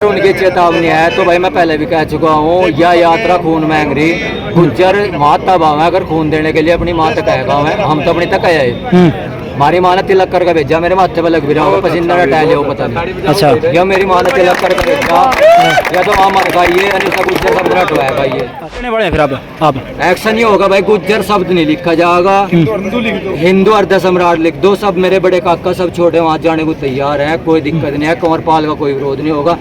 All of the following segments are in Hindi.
उनकी चेतावनी है तो भाई मैं पहले भी कह चुका हूँ, यह यात्रा खून मांग रही। गुज्जर माँ तब आवे अगर खून देने के लिए अपनी माँ तक आएगा। हम तो अपनी तक आए। हमारी माँ ने तिलक करके भेजा, मेरे माथे पर लग भी रहा होगा, पसीना न टहले हो पता नहीं। अच्छा, या मेरी माँ ने तिलक करके भेजा या तो वहाँ मर गई है, अनिता गुज्जर शब्द न हटवाया भाई। कितने बड़े हैं फिर आप एक्शन ही होगा भाई, गुज्जर शब्द नहीं लिखा जाएगा, हिंदू अर्ध सम्राट लिख दो। सब मेरे बड़े काका सब छोटे वहाँ जाने को तैयार है, कोई दिक्कत नहीं है। कंवरपाल का कोई विरोध नहीं होगा।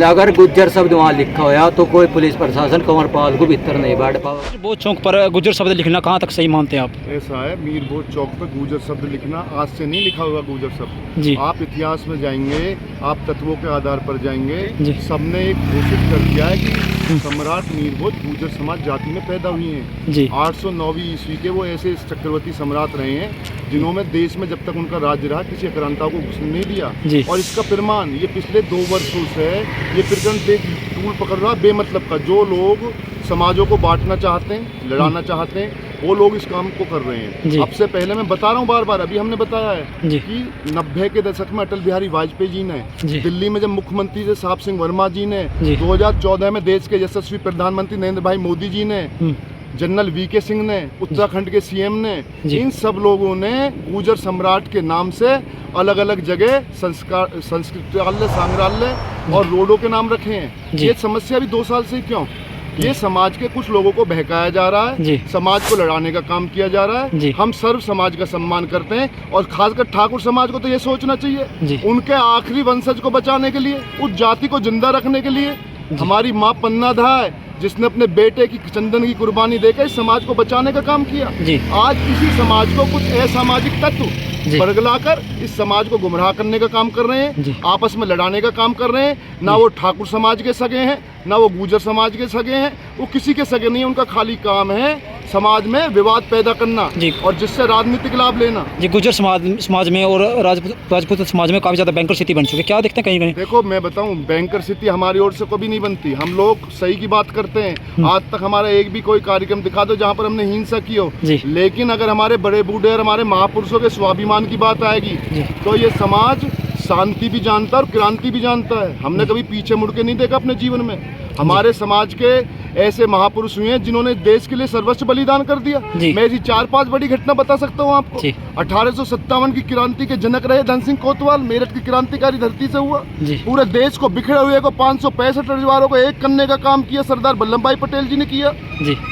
अगर गुज्जर शब्द वहाँ लिखा होया तो कोई पुलिस प्रशासन कंवरपाल को भीतर नहीं बैठ पाओ। बोध चौक पर गुज्जर शब्द लिखना कहाँ तक सही मानते हैं आप? ऐसा है, मीर बोध चौक पर गुज्जर शब्द लिखना आज से नहीं लिखा हुआ गुज्जर शब्द जी। आप इतिहास में जाएंगे, आप तत्वों के आधार पर जाएंगे, जी। सबने एक घोषित कर दिया है कि सम्राट मीर बोध गुज्जर समाज जाति में पैदा हुई हैं जी। 809वीं ईस्वी के वो ऐसे चक्रवर्ती सम्राट रहे हैं जिन्होंने देश में जब तक उनका राज्य रहा किसी आक्रांता को घुसने नहीं दिया। जी। और इसका प्रमाण ये पिछले 2 वर्षों से ये प्रकरण टूल पकड़ रहा बेमतलब का। जो लोग समाजों को बांटना चाहते हैं, लड़ाना चाहते हैं, वो लोग इस काम को कर रहे हैं। अब से पहले मैं बता रहा हूँ बार बार, अभी हमने बताया है जी। कि 90 के दशक में अटल बिहारी वाजपेयी जी ने, दिल्ली में जब मुख्यमंत्री थे साहब सिंह वर्मा जी ने, 2014 में देश के यशस्वी प्रधानमंत्री नरेंद्र भाई मोदी जी ने, जनरल वीके सिंह ने, उत्तराखंड के सीएम ने, इन सब लोगों ने गुज्जर सम्राट के नाम से अलग अलग जगह संस्कृतालय, संग्रहालय और रोडों के नाम रखे हैं। ये समस्या भी 2 साल से क्यों? ये समाज के कुछ लोगों को बहकाया जा रहा है, समाज को लड़ाने का काम किया जा रहा है। हम सर्व समाज का सम्मान करते हैं और खासकर ठाकुर समाज को तो ये सोचना चाहिए उनके आखिरी वंशज को बचाने के लिए, उस जाति को जिंदा रखने के लिए। हमारी माँ पन्नाधा है जिसने अपने बेटे की चंदन की कुर्बानी देकर इस समाज को बचाने का काम किया। आज किसी समाज को कुछ असामाजिक तत्व बरगलाकर इस समाज को गुमराह करने का काम कर रहे हैं, आपस में लड़ाने का काम कर रहे हैं। ना वो ठाकुर समाज के सगे हैं, ना वो गुज्जर समाज के सगे हैं, वो किसी के सगे नहीं है। उनका खाली काम है समाज में विवाद पैदा करना और जिससे राजनीतिक लाभ लेना। जी, गुज्जर समाज में और राजपूत समाज में काफी ज्यादा बैंकर स्थिति बन चुकी है, क्या देखते हैं कहीं कहीं? देखो मैं बताऊं, बैंकर स्थिति हमारी ओर से कभी नहीं बनती। हम लोग सही की बात करते हैं। आज तक हमारा एक भी कोई कार्यक्रम दिखा दो जहां पर हमने हिंसा की हो। लेकिन अगर हमारे बड़े बूढ़े और हमारे महापुरुषों के स्वाभिमान की बात आएगी तो ये समाज शांति भी जानता है और क्रांति भी जानता है। हमने कभी पीछे मुड़ के नहीं देखा अपने जीवन में। हमारे समाज के ऐसे महापुरुष हुए हैं जिन्होंने देश के लिए सर्वस्व बलिदान कर दिया। मैं ऐसी 4-5 बड़ी घटना बता सकता हूँ आपको। 1857 की क्रांति के जनक रहे धन सिंह कोतवाल, मेरठ की क्रांतिकारी धरती से हुआ। पूरे देश को बिखरे हुए को 565 परिवारों को एक करने का काम किया सरदार वल्लभ भाई पटेल जी ने किया।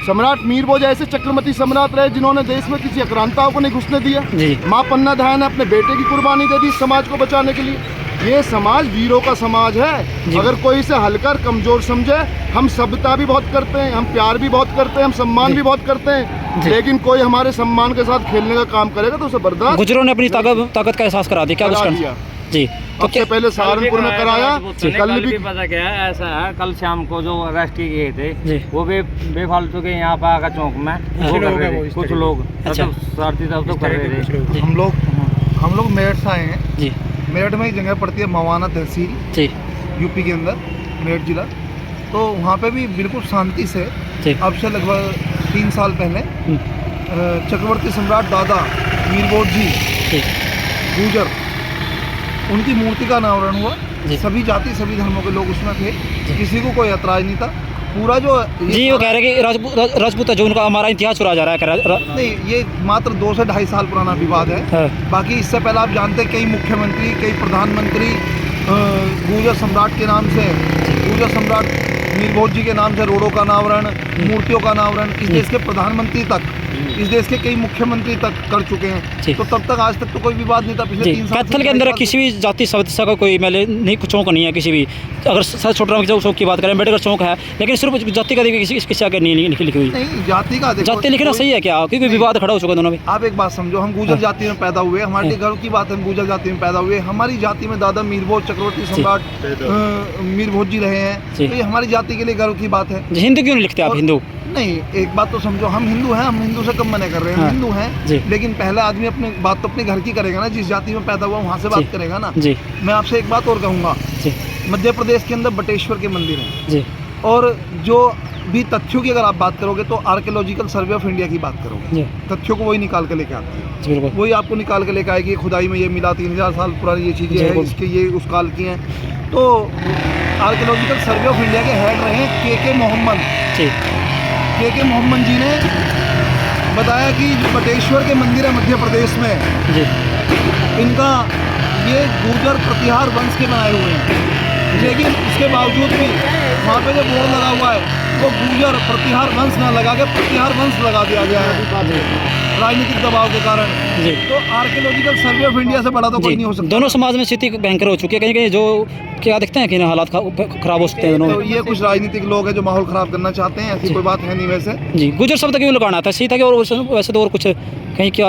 सम्राट मीर बोध ऐसे चक्रवर्ती सम्राट रहे जिन्होंने देश में किसी आक्रांताओं को नहीं घुसने दिया। माँ पन्नाधाय ने अपने बेटे की कुर्बानी दे दी समाज को बचाने के लिए। ये समाज वीरों का समाज है। अगर कोई इसे हल्का कमजोर समझे, हम सभ्यता भी बहुत करते हैं, हम प्यार भी बहुत करते हैं, हम सम्मान भी बहुत करते हैं, लेकिन कोई हमारे सम्मान के साथ खेलने का काम करेगा तो उसे बर्दाश्त। गुज्जरों ने अपनी ताकत का एहसास करा दिया, क्या कुछ किया? जी, तो सबसे पहले सहारनपुर में कराया। कल भी पता क्या है, ऐसा है कल शाम को जो अरेस्ट किए थे वो बेफालतू के यहाँ पर आकर चौक में वो कर रहे थे कुछ लोग। सारथी साहब तो कर रहे थे। हम लोग मेरठ से आए हैं जी। मेरठ में एक जगह पड़ती है मवाना तहसील, यूपी के अंदर, मेरठ जिला। तो वहाँ पे भी बिल्कुल शांति से अब से लगभग 3 साल पहले चक्रवर्ती सम्राट दादा मीर बोध जी गुज्जर, उनकी मूर्ति का अनावरण हुआ। सभी जाति सभी धर्मों के लोग उसमें थे, किसी को कोई ऐतराज नहीं था। पूरा जो जी वो कह रहे हैं कि राजपूत जो उनका हमारा इतिहास चुरा जा रहा है। नहीं, ये मात्र 2 से 2.5 साल पुराना विवाद है। बाकी इससे पहले आप जानते हैं कई मुख्यमंत्री, कई प्रधानमंत्री गुज्जर सम्राट के नाम से, गुज्जर सम्राट मीर बोध जी के नाम से रोडों का अनावरण, मूर्तियों का अनावरण इस देश के प्रधानमंत्री तक, इस देश के कई मुख्यमंत्री तक कर चुके हैं। तो तब तक आज तक तो कोई विवाद नहीं था पिछले 3 साल। कैथल के अंदर किसी भी जाति सदस्य का कोई मेले नहीं, चौक नहीं है किसी भी। अगर सर छोटा चौक की बात करें, अम्बेडकर चौक है, लेकिन सिर्फ जाति का किसी आगे नहीं लिखी हुई। नहीं, जाति का जाति लिखना सही है क्या? क्योंकि विवाद खड़ा हो चुका दोनों में। आप एक बात समझो, हम गुज्जर जाति में पैदा हुए, हमारे घर की बात है, हम गुज्जर जाति में पैदा हुए। हमारी जाति में दादा मीर बोध चक्रवर्ती सम्राट मीर बोध जी रहे हैं, तो ये हमारी जाति के लिए गर्व की बात है। हिंदू क्यों नहीं लिखते आप? हिंदू नहीं, एक बात तो समझो, हम हिंदू हैं, हम हिंदू से कम मना कर रहे हैं। हिंदू हैं, लेकिन पहले आदमी अपनी बात तो अपने घर की करेगा ना, जिस जाति में पैदा हुआ वहाँ से बात करेगा ना। मैं आपसे एक बात और कहूँगा, मध्य प्रदेश के अंदर बटेश्वर के मंदिर हैं, और जो भी तथ्यों की अगर आप बात करोगे तो आर्कियोलॉजिकल सर्वे ऑफ इंडिया की बात करोगे, तथ्यों को वही निकाल के लेके आते हैं। वही आपको निकाल के लेके आएगी, खुदाई में ये मिला 3000 साल पुरानी ये चीज़ें हैं, इसके ये उस काल की हैं। तो आर्कियोलॉजिकल सर्वे ऑफ इंडिया के हेड रहे के मोहम्मद। जी के मोहम्मद जी ने बताया कि जो बटेश्वर के मंदिर है मध्य प्रदेश में, जी इनका ये गुर्जर प्रतिहार वंश के बनाए हुए हैं, लेकिन उसके बावजूद भी वहाँ पे जो बोर्ड लगा हुआ है वो गुर्जर प्रतिहार वंश ना लगा के प्रतिहार वंश लगा दिया गया है राजनीतिक दबाव के कारण। जी तो आर्कियोलॉजिकल सर्वे ऑफ इंडिया से बड़ा तो कोई नहीं हो सकता। दोनों समाज में स्थिति भयंकर हो चुकी है, कहीं कहीं जो क्या दिखते हैं कि हालात खराब हो सकते हैं दोनों। तो ये कुछ राजनीतिक लोग हैं जो माहौल खराब करना चाहते हैं, ऐसी कोई बात है नहीं। वैसे जी गुजर शब्द क्यों लगाना था, सही था कि और वैसे तो और कुछ कहीं क्या।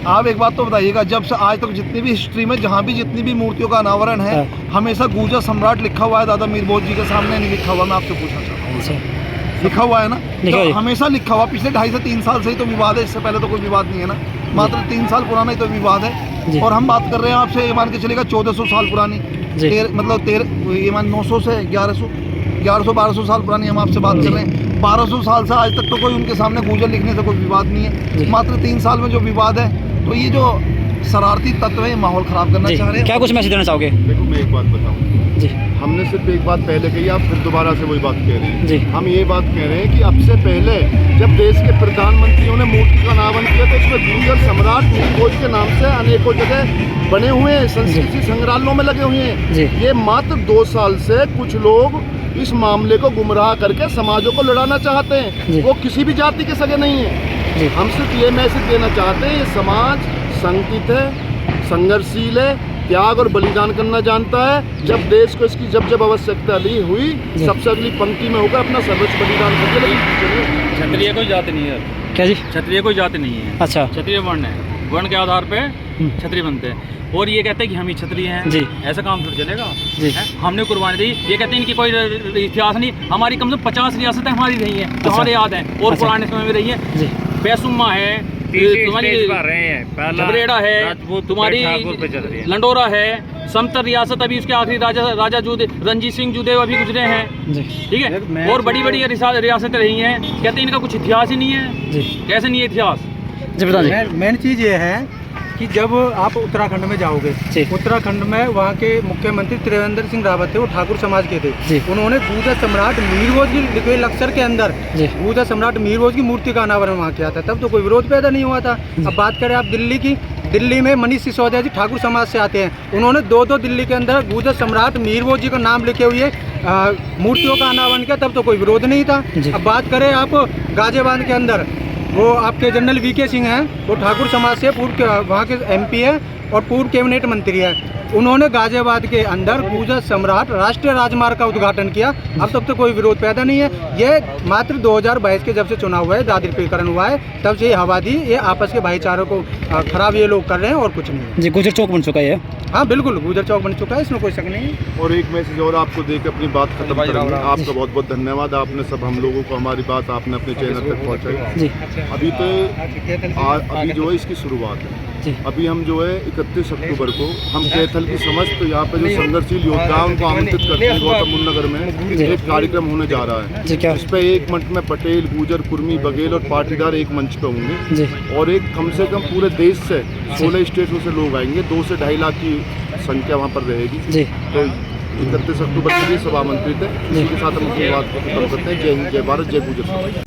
आप एक बात तो बताइएगा, जब से आज तक जितनी भी हिस्ट्री में जहाँ भी जितनी भी मूर्तियों का अनावरण है हमेशा गुर्जर सम्राट लिखा हुआ है, दादा मीर भोज जी के सामने नहीं लिखा हुआ। मैं आपसे पूछना चाहता हूँ, लिखा हुआ है ना? तो हमेशा लिखा हुआ, पिछले 2.5 से 3 साल से ही तो विवाद है, इससे पहले तो कोई विवाद नहीं है ना, मात्र 3 साल पुराना ही तो विवाद है। और हम बात कर रहे हैं आपसे, ये मान के चलेगा 1400 साल पुरानी, मतलब ये मान 900 से 1100-1200 साल पुरानी हम आपसे बात कर रहे हैं। 1200 साल से आज तक तो कोई उनके सामने गुर्जर लिखने से कोई विवाद नहीं है, मात्र 3 साल में जो विवाद है। तो ये जो शरारती तत्व है माहौल खराब करना चाह रहे हैं। क्या कुछ मैसेज देना चाहोगे? देखो मैं एक बात बताऊँ जी, हमने सिर्फ एक बात पहले कही, आप फिर दोबारा से वही बात कह रहे हैं जी। हम ये बात कह रहे हैं कि अब से पहले जब देश के प्रधानमंत्रियों ने मूर्ति का अनावरण किया तो उसमें गुर्जर सम्राट मीर भोज के नाम से अनेकों जगह बने हुए हैं, संस्कृति संग्रहालयों में लगे हुए हैं। ये मात्र 2 साल से कुछ लोग इस मामले को गुमराह करके समाजों को लड़ाना चाहते हैं। वो किसी भी जाति के सगे नहीं है। हम सिर्फ ये मैसेज देना चाहते हैं, ये समाज संकित है, संघर्षशील है, त्याग और बलिदान करना जानता है। जब देश को इसकी जब आवश्यकता हुई सबसे अगली पंक्ति में होकर अपना सर्वोच्च बलिदान करके। लेकिन क्षत्रिय कोई जाति नहीं है। क्या जी? क्षत्रिय कोई जाति नहीं है। अच्छा, क्षत्रिय वर्ण है, वर्ण के आधार पे क्षत्रिय बनते हैं। और ये कहते हैं कि हम ही क्षत्रिय हैं जी, ऐसा काम तो चलेगा जी। हमने कुर्बानी दी। ये कहते हैं इनकी कोई इतिहास नहीं, हमारी कम से कम 50 रियासतें हमारी रही हैं जो हमारे याद हैं और पुराने समय में रही हैं। पैसुम्मा है, तुम्हारी झबरेड़ा है, तुम्हारी लंडोरा है, समतर रियासत अभी उसके आखिरी राजा रणजीत सिंह जूदेव अभी गुजरे हैं, ठीक है। और बड़ी बड़ी रियासतें रही हैं। कहते हैं इनका कुछ इतिहास ही नहीं है। कैसे नहीं है इतिहास? मेन चीज़ ये है कि जब आप उत्तराखंड में जाओगे, उत्तराखंड में वहाँ के मुख्यमंत्री त्रिवेंद्र सिंह रावत थे, वो ठाकुर समाज के थे। उन्होंने गुर्जर सम्राट मीर भोज की लिखे लक्सर के अंदर गुर्जर सम्राट मीर भोज की मूर्ति का अनावरण वहाँ किया था। तब तो कोई विरोध पैदा नहीं हुआ था। अब बात करें आप दिल्ली की, दिल्ली में मनीष सिसोदिया जी ठाकुर समाज से आते हैं, उन्होंने 2 दिल्ली के अंदर गुर्जर सम्राट मीर भोज जी का नाम लिखे हुए मूर्तियों का अनावरण किया, तब तो कोई विरोध नहीं था। अब बात करें आप गाजियाबाद के अंदर, वो आपके जनरल वीके सिंह हैं, वो ठाकुर समाज से पूर्व वहाँ के MP है और पूर्व कैबिनेट मंत्री है। उन्होंने गाजियाबाद के अंदर गुर्जर सम्राट राष्ट्रीय राजमार्ग का उद्घाटन किया। अब तक तो कोई विरोध पैदा नहीं है। ये मात्र 2022 के जब से चुनाव हुआ है, दादरीकरण हुआ है, तब से ये हवा दी, ये आपस के भाईचारों को खराब ये लोग कर रहे हैं और कुछ नहीं है। जी, गुर्जर चौक बन चुका है। हाँ बिल्कुल, गुर्जर चौक बन चुका है, इसमें कोई शक नहीं है। और एक मैसेज और आपको देकर अपनी बात खत्म करेंगे। आपका बहुत बहुत धन्यवाद, आपने सब हम लोगों को हमारी बात आपने अपने चैनल तक पहुँचाई। अभी तो अभी जो है इसकी शुरुआत है। अभी हम जो है 31 अक्टूबर को हम कैथल की समस्त यहाँ पे जो संघर्षशील योद्धा उनको आमंत्रित करते हैं। गौतम बुद्ध नगर में एक कार्यक्रम होने जा रहा है, इस पे एक मंच में पटेल, गुर्जर, कुर्मी, बघेल और पाटीदार एक मंच पे होंगे। और एक कम से कम पूरे देश से 16 स्टेटों से लोग आएंगे। 2 से 2.5 लाख की संख्या वहाँ पर रहेगी। तो 31 अक्टूबर के लिए सब आमंत्रित है। इसी के साथ हम अपनी बात को खत्म करते हैं। जय हिंद, जय भारत, जय गुर्जर।